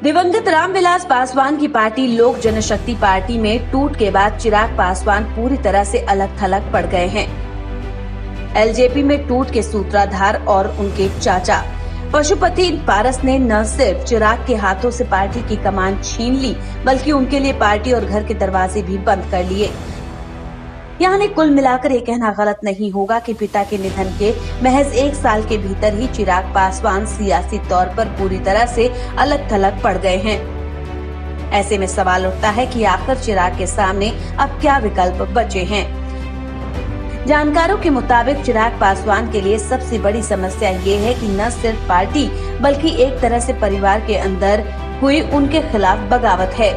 दिवंगत रामविलास पासवान की पार्टी लोक जनशक्ति पार्टी में टूट के बाद चिराग पासवान पूरी तरह से अलग थलग पड़ गए हैं। एलजेपी में टूट के सूत्रधार और उनके चाचा पशुपति पारस ने न सिर्फ चिराग के हाथों से पार्टी की कमान छीन ली, बल्कि उनके लिए पार्टी और घर के दरवाजे भी बंद कर लिए। यानी कुल मिलाकर ये कहना गलत नहीं होगा कि पिता के निधन के महज 1 साल के भीतर ही चिराग पासवान सियासी तौर पर पूरी तरह से अलग थलग पड़ गए हैं। ऐसे में सवाल उठता है कि आखिर चिराग के सामने अब क्या विकल्प बचे हैं। जानकारों के मुताबिक चिराग पासवान के लिए सबसे बड़ी समस्या ये है कि न सिर्फ पार्टी बल्कि एक तरह से परिवार के अंदर हुई उनके खिलाफ बगावत है।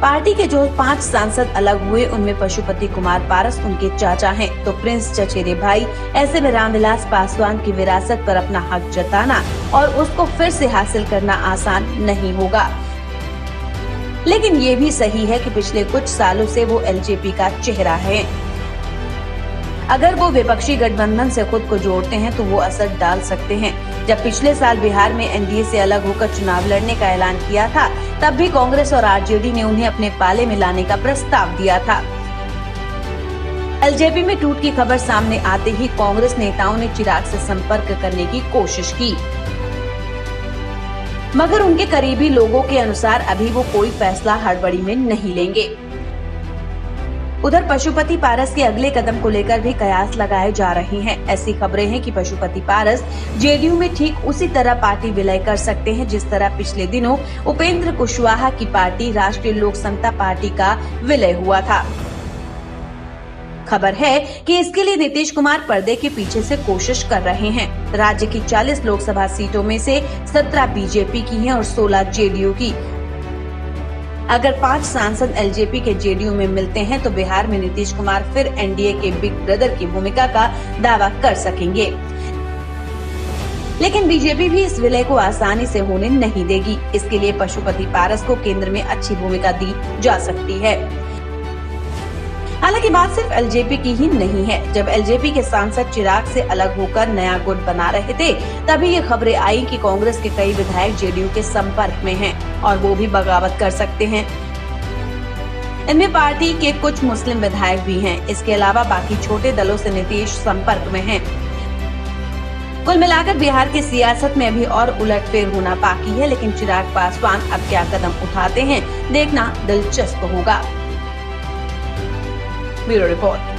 पार्टी के जो 5 सांसद अलग हुए उनमें पशुपति कुमार पारस उनके चाचा हैं, तो प्रिंस चचेरे भाई। ऐसे में रामविलास पासवान की विरासत पर अपना हक जताना और उसको फिर से हासिल करना आसान नहीं होगा। लेकिन ये भी सही है कि पिछले कुछ सालों से वो एलजेपी का चेहरा है। अगर वो विपक्षी गठबंधन से खुद को जोड़ते हैं तो वो असर डाल सकते हैं। जब पिछले साल बिहार में एनडीए से अलग होकर चुनाव लड़ने का ऐलान किया था, तब भी कांग्रेस और आरजेडी ने उन्हें अपने पाले में लाने का प्रस्ताव दिया था। एलजेपी में टूट की खबर सामने आते ही कांग्रेस नेताओं ने चिराग से संपर्क करने की कोशिश की, मगर उनके करीबी लोगों के अनुसार अभी वो कोई फैसला हड़बड़ी में नहीं लेंगे। उधर पशुपति पारस के अगले कदम को लेकर भी कयास लगाए जा रहे हैं। ऐसी खबरें हैं कि पशुपति पारस जेडीयू में ठीक उसी तरह पार्टी विलय कर सकते हैं जिस तरह पिछले दिनों उपेंद्र कुशवाहा की पार्टी राष्ट्रीय लोक समता पार्टी का विलय हुआ था। खबर है कि इसके लिए नीतीश कुमार पर्दे के पीछे से कोशिश कर रहे हैं। राज्य की 40 लोकसभा सीटों में से 17 बीजेपी की हैं और 16 जेडीयू की। अगर 5 सांसद एलजेपी के जेडीयू में मिलते हैं तो बिहार में नीतीश कुमार फिर एनडीए के बिग ब्रदर की भूमिका का दावा कर सकेंगे। लेकिन बीजेपी भी इस विलय को आसानी से होने नहीं देगी। इसके लिए पशुपति पारस को केंद्र में अच्छी भूमिका दी जा सकती है। हालांकि बात सिर्फ एलजेपी की ही नहीं है। जब एलजेपी के सांसद चिराग से अलग होकर नया गुट बना रहे थे, तभी ये खबरें आई कि कांग्रेस के कई विधायक जेडीयू के संपर्क में हैं और वो भी बगावत कर सकते हैं। इनमें पार्टी के कुछ मुस्लिम विधायक भी हैं। इसके अलावा बाकी छोटे दलों से नीतीश संपर्क में हैं। कुल मिलाकर बिहार की सियासत में अभी और उलटफेर होना बाकी है, लेकिन चिराग पासवान अब क्या कदम उठाते हैं, देखना दिलचस्प होगा। Bureau report.